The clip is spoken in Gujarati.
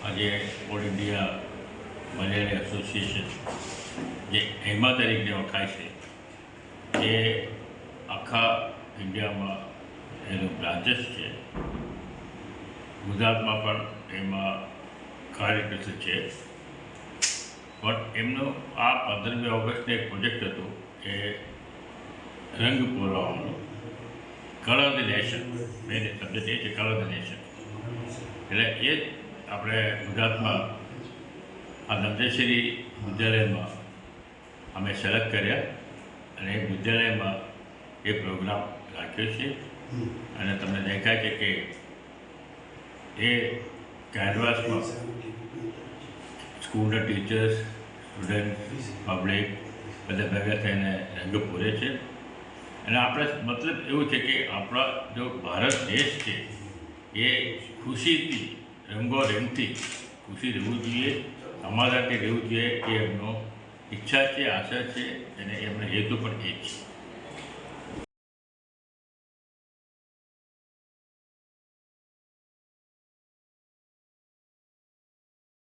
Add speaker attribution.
Speaker 1: આજે ઓલ ઇન્ડિયા મલયાલી એસોસિએશન જે એમા તરીકે ઓળખાય છે એ આખા ઇન્ડિયામાં એનું બ્રાન્ચીસ છે. ગુજરાતમાં પણ એમાં કાર્યરત છે. પણ એમનો આ 15મી ઓગસ્ટનો એક પ્રોજેક્ટ હતો કે રંગ પૂરવાનો, colour the nation. Main subject એ છે કલર ધ નેશન. એટલે એ જ આપણે ગુજરાતમાં આ નંદેશ્વરી વિદ્યાલયમાં અમે સિલેક્ટ કર્યા અને એ વિદ્યાલયમાં એ પ્રોગ્રામ રાખ્યો છે. અને તમને દેખાય છે કે એ કેનવાસમાં સ્કૂલના ટીચર્સ, સ્ટુડન્ટ, પબ્લિક બધા ભેગા થઈને રંગ પૂરે છે. અને આપણે મતલબ એવું છે કે આપણા જો ભારત દેશ છે એ ખુશીથી, રંગોરંગથી ખુશી રહેવું જોઈએ, સમાધાનથી રહેવું જોઈએ. એ એમનો ઈચ્છા છે, આશા છે અને એમનો હેતુ પણ એ જ છે.